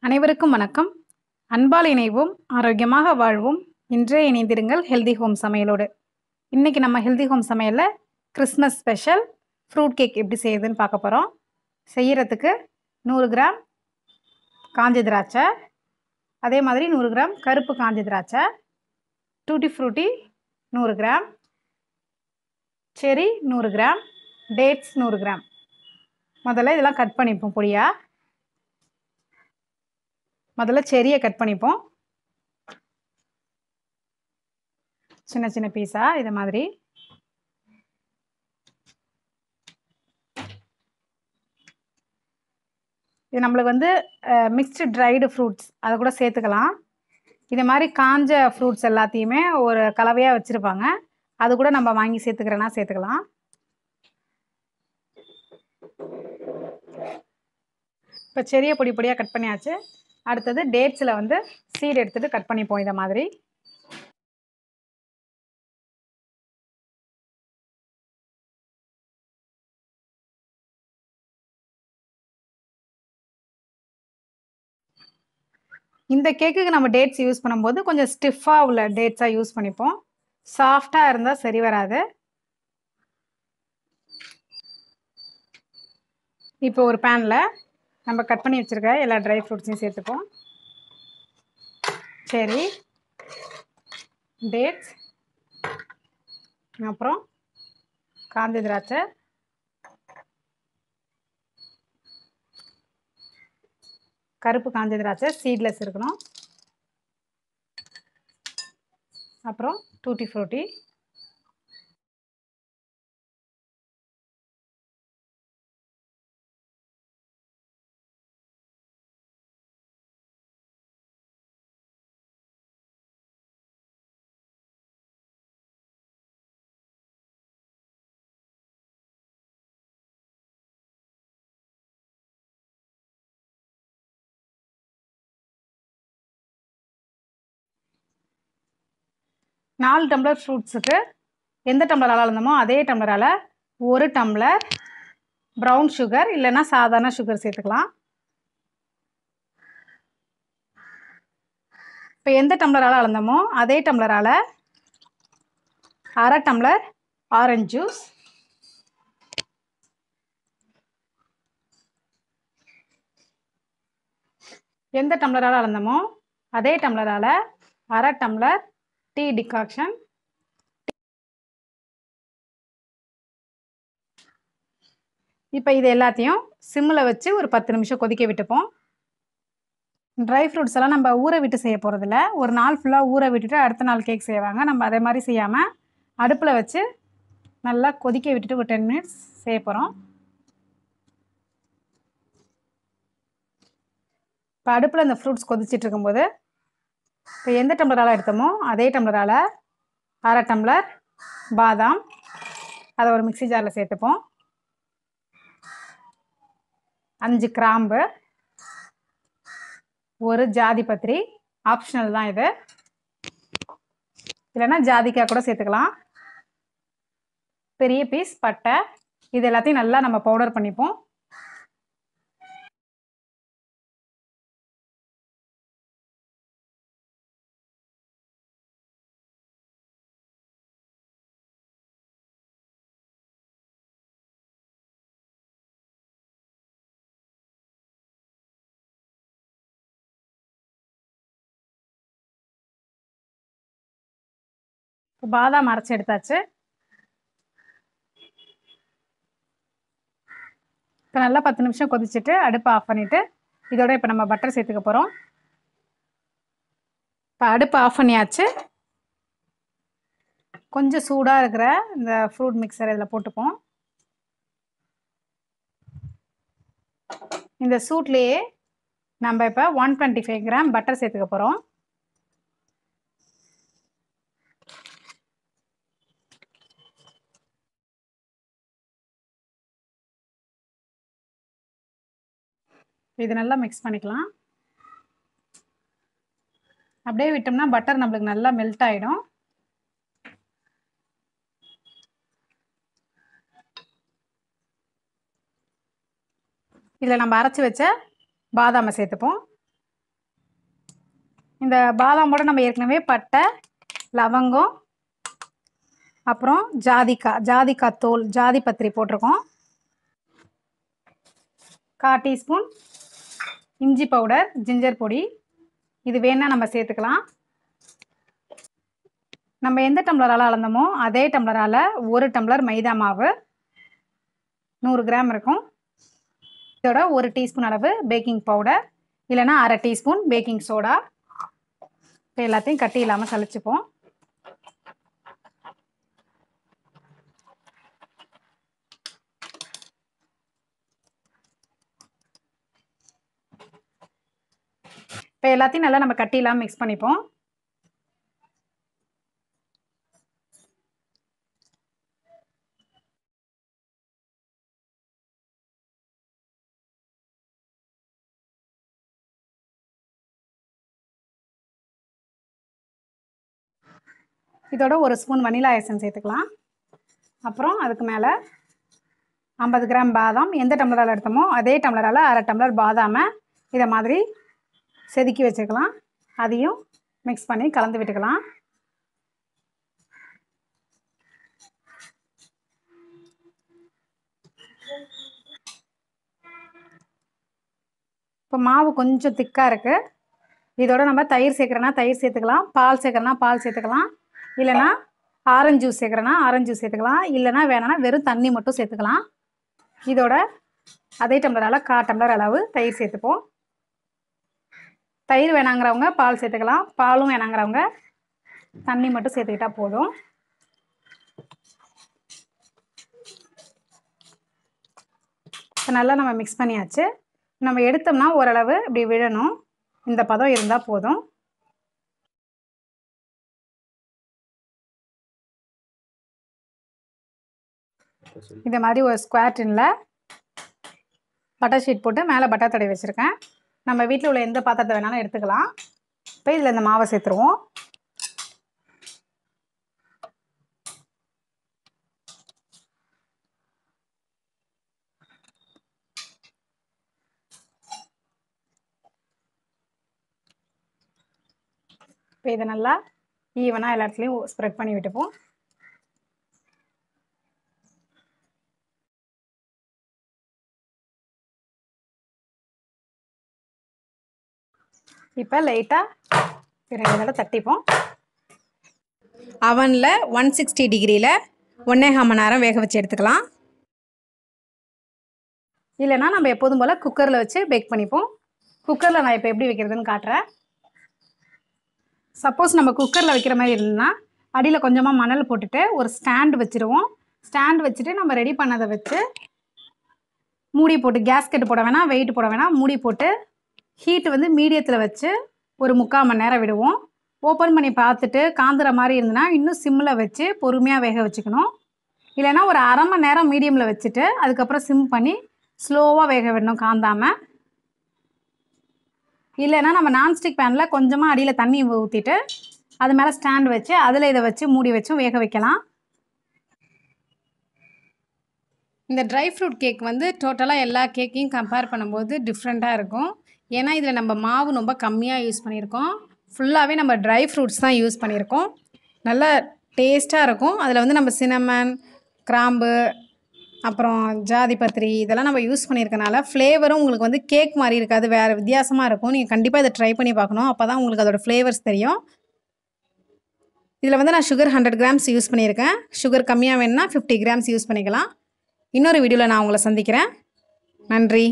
அனைவருக்கும் வணக்கம். அன்பால் இணைவோம், ஆரோக்கியமாக வாழ்வோம். இன்றே இணைந்திருங்கள் ஹெல்தி ஹோம் சமையலோடு. இன்றைக்கி நம்ம ஹெல்தி ஹோம் சமையலில் கிறிஸ்மஸ் ஸ்பெஷல் ஃப்ரூட் கேக் எப்படி செய்யுதுன்னு பார்க்க போகிறோம். செய்கிறதுக்கு 100 கிராம் காஞ்ச திராட்சை, அதே மாதிரி 100 கிராம் கருப்பு காஞ்ச திராட்சை, டூட்டி ஃப்ரூட்டி 100 கிராம், செரி 100 கிராம், டேட்ஸ் 100 கிராம். முதல்ல இதெல்லாம் கட் பண்ணிப்போம் பொடியாக. முதல்ல செரியை கட் பண்ணிப்போம், சின்ன சின்ன பீஸாக இதை மாதிரி. இது நம்மளுக்கு வந்து மிக்ஸ்டு ட்ரைடு ஃப்ரூட்ஸ் அதை கூட சேர்த்துக்கலாம். இது மாதிரி காஞ்ச ஃப்ரூட்ஸ் எல்லாத்தையுமே ஒரு கலவையாக வச்சுருப்பாங்க, அது கூட நம்ம வாங்கி சேர்த்துக்கிறேன்னா சேர்த்துக்கலாம். இப்போ செரியை பொடி பொடியாக கட் பண்ணியாச்சு. அடுத்தது டேட்ஸில் வந்து சீட் எடுத்துகிட்டு கட் பண்ணிப்போம் இதை மாதிரி. இந்த கேக்குக்கு நம்ம டேட்ஸ் யூஸ் பண்ணும்போது கொஞ்சம் ஸ்டிஃபாக உள்ள டேட்ஸாக யூஸ் பண்ணிப்போம். சாஃப்டாக இருந்தால் சரி வராது. இப்போ ஒரு பேனில் நம்ம கட் பண்ணி வச்சுருக்க எல்லா ட்ரை ஃப்ரூட்ஸையும் சேர்த்துப்போம். சரி, டேட்ஸ், அப்புறம் காஞ்ச திராட்சை, கருப்பு காஞ்ச திராட்சை சீட்லெஸ் இருக்கணும், அப்புறம் டூட்டி ஃப்ரூட்டி, நாலு டம்ளர் ஃப்ரூட்ஸுக்கு எந்த டம்ளரால் அளந்தமோ அதே டம்ளரால் 1 டம்ளர் ப்ரௌன் சுகர் இல்லைன்னா சாதாரண சுகர் சேர்த்துக்கலாம். இப்போ எந்த டம்ளரால் அளந்தமோ அதே டம்ளரால் 1/2 டம்ளர் ஆரஞ்சு ஜூஸ், எந்த டம்ளரால் அளந்தமோ அதே டம்ளரால் 1/2 டம்ளர் டீ டிகாக்ஷன். இப்போ இது எல்லாத்தையும் சிம்மில் வச்சு ஒரு 10 நிமிஷம் கொதிக்க விட்டுப்போம். ட்ரை ஃப்ரூட்ஸ் எல்லாம் நம்ம ஊற விட்டு செய்ய போகிறதில்ல, ஒரு நாள் ஃபுல்லாக ஊற விட்டுட்டு அடுத்த நாள் கேக் செய்வாங்க. நம்ம அதே மாதிரி செய்யாமல் அடுப்பில் வச்சு நல்லா கொதிக்க விட்டுட்டு ஒரு 10 மினிட்ஸ் செய்ய போகிறோம். இப்போ அடுப்பில் இந்த ஃப்ரூட்ஸ் கொதிச்சிட்டு இருக்கும்போது இப்போ எந்த டம்ளரால் எடுத்தோமோ அதே டம்ளரால் 1/2 டம்ளர் பாதாம், அதை ஒரு மிக்ஸி ஜாரில் சேர்த்துப்போம். 5 கிராம்பு, ஒரு ஜாதி பத்திரி, ஆப்ஷனல் தான் இது, இல்லைன்னா ஜாதிக்காய் கூட சேர்த்துக்கலாம். பெரிய பீஸ் பட்டை, இது எல்லாத்தையும் நல்லா நம்ம பவுடர் பண்ணிப்போம். பாதாம் அரைச்சி எடுத்தாச்சு. இப்போ நல்லா 10 நிமிஷம் கொதிச்சுட்டு அடுப்பை ஆஃப் பண்ணிவிட்டு இதோட இப்போ நம்ம பட்டர் சேர்த்துக்க போகிறோம். இப்போ அடுப்பை ஆஃப் பண்ணியாச்சு. கொஞ்சம் சூடாக இருக்கிற இந்த ஃப்ரூட் மிக்சர் இதில் போட்டுப்போம். இந்த சூட்லேயே நம்ம இப்போ 125 கிராம் பட்டர் சேர்த்துக்க போகிறோம். இது நல்லா மிக்ஸ் பண்ணிக்கலாம். அப்படியே விட்டோம்னா பட்டர் நம்மளுக்கு நல்லா மெல்ட் ஆகிடும். இதில் நம்ம அரைச்சி வச்ச பாதாமை சேர்த்துப்போம். இந்த பாதாமோட நம்ம ஏற்கனவே பட்டை, லவங்கம், அப்புறம் ஜாதிக்காய் தோல், ஜாதி பத்திரி போட்டிருக்கோம். 1/4 டீஸ்பூன் இஞ்சி பவுடர், ஜிஞ்சர் பொடி, இது வேணால் நம்ம சேர்த்துக்கலாம். நம்ம எந்த டம்ளரால் அளந்தோமோ அதே டம்ளரால் 1 டம்ளர் மைதா மாவு 100 கிராம் இருக்கும். இதோட 1 டீஸ்பூன் அளவு பேக்கிங் பவுடர், இல்லைனா 1/2 டீஸ்பூன் பேக்கிங் சோடா. இப்போ எல்லாத்தையும் கட்டி இல்லாமல் சலிச்சுப்போம். இப்போ எல்லாத்தையும் நல்லா நம்ம கட்டி இல்லாமல் மிக்ஸ் பண்ணிப்போம். இதோட 1 ஸ்பூன் வனிலா எசன்ஸ் சேர்த்துக்கலாம். அப்புறம் அதுக்கு மேலே 50 கிராம் பாதாம், எந்த டம்ளரால் எடுத்தோமோ அதே டம்ளரால் 1/2 டம்ளர் பாதாமை இதை மாதிரி செதுக்கி வச்சுக்கலாம். அதையும் மிக்ஸ் பண்ணி கலந்து விட்டுக்கலாம். இப்போ மாவு கொஞ்சம் திக்காக இருக்குது. இதோட நம்ம தயிர் சேர்க்குறோன்னா தயிர் சேர்த்துக்கலாம், பால் சேர்க்குறோன்னா பால் சேர்த்துக்கலாம், இல்லைனா ஆரஞ்சு ஜூஸ் சேர்க்குறோன்னா ஆரஞ்சு ஜூஸ் சேர்த்துக்கலாம், இல்லைனா வேணான்னா வெறும் தண்ணி மட்டும் சேர்த்துக்கலாம். இதோட அதே டம்ளரால் 1/4 டம்ளர் அளவு தயிர் சேர்த்துப்போம். தயிர் வேணாங்கிறவங்க பால் சேர்த்துக்கலாம், பாலும் வேணாங்கிறவங்க தண்ணி மட்டும் சேர்த்துக்கிட்டால் போதும். இப்போ நல்லா நம்ம மிக்ஸ் பண்ணியாச்சு. நம்ம எடுத்தோம்னா ஓரளவு இப்படி விழணும், இந்த பதம் இருந்தால் போதும். இந்த மாதிரி ஒரு ஸ்கொயர் டின்னில் பட்டர் ஷீட் போட்டு மேலே பட்டர் தடவி வச்சுருக்கேன். நம்ம வீட்டில் உள்ள எந்த பாத்திரத்தை வேணாலும் எடுத்துக்கலாம். இப்போ இதில் இந்த மாவை சேர்த்துருவோம். இப்போ இதை நல்லா ஈவனாக எல்லா இடத்துலையும் ஸ்ப்ரெட் பண்ணி விட்டுப்போம். இப்போ லைட்டாக பிறகு தட்டிப்போம். அவனில் 160 டிகிரியில் 1.5 மணி நேரம் வேக வச்சு எடுத்துக்கலாம். இல்லைனா நம்ம எப்போதும் போல் குக்கரில் வச்சு பேக் பண்ணிப்போம். குக்கரில் நான் இப்போ எப்படி வைக்கிறதுன்னு காட்டுறேன். சப்போஸ் நம்ம குக்கரில் வைக்கிற மாதிரி இருந்ததுன்னா அடியில் கொஞ்சமாக மணல் போட்டுட்டு ஒரு ஸ்டாண்டு வச்சுருவோம். ஸ்டாண்ட் வச்சுட்டு நம்ம ரெடி பண்ணதை வச்சு மூடி போட்டு, கேஸ்கெட் போட வேணாம், வெயிட் போட வேணாம், மூடி போட்டு ஹீட்டு வந்து மீடியத்தில் வச்சு ஒரு 3/4 மணி நேரம் விடுவோம். ஓப்பன் பண்ணி பார்த்துட்டு காந்துற மாதிரி இருந்ததுன்னா இன்னும் சிம்மில் வச்சு பொறுமையாக வேக வச்சுக்கணும். இல்லைனா ஒரு 1/2 மணி நேரம் மீடியமில் வச்சுட்டு அதுக்கப்புறம் சிம் பண்ணி ஸ்லோவாக வேக விடணும் காந்தாமல். இல்லைனா நம்ம நான்ஸ்டிக் பேனில் கொஞ்சமாக அடியில் தண்ணி ஊற்றிட்டு அது மேலே ஸ்டாண்ட் வச்சு அதில் இதை வச்சு மூடி வச்சும் வேக வைக்கலாம். இந்த ட்ரை ஃப்ரூட் கேக் வந்து டோட்டலாக எல்லா கேக்கையும் கம்பேர் பண்ணும்போது டிஃப்ரெண்ட்டாக இருக்கும். ஏன்னா இதில் நம்ம மாவு ரொம்ப கம்மியாக யூஸ் பண்ணியிருக்கோம். ஃபுல்லாகவே நம்ம ட்ரை ஃப்ரூட்ஸ் தான் யூஸ் பண்ணியிருக்கோம். நல்ல டேஸ்ட்டாக இருக்கும். அதில் வந்து நம்ம சினமன், கிராம்பு, அப்புறம் ஜாதி பத்திரி இதெல்லாம் நம்ம யூஸ் பண்ணியிருக்கனால ஃப்ளேவரும் உங்களுக்கு வந்து கேக் மாதிரி இருக்காது, வேறு வித்தியாசமாக இருக்கும். நீங்கள் கண்டிப்பாக இதை ட்ரை பண்ணி பார்க்கணும். அப்போ தான் உங்களுக்கு அதோடய ஃப்ளேவர்ஸ் தெரியும். இதில் வந்து நான் சுகர் 100 கிராம்ஸ் யூஸ் பண்ணியிருக்கேன். சுகர் கம்மியாக வேணுன்னா 50 கிராம்ஸ் யூஸ் பண்ணிக்கலாம். இன்னொரு வீடியோவில் நான் உங்களை சந்திக்கிறேன். நன்றி.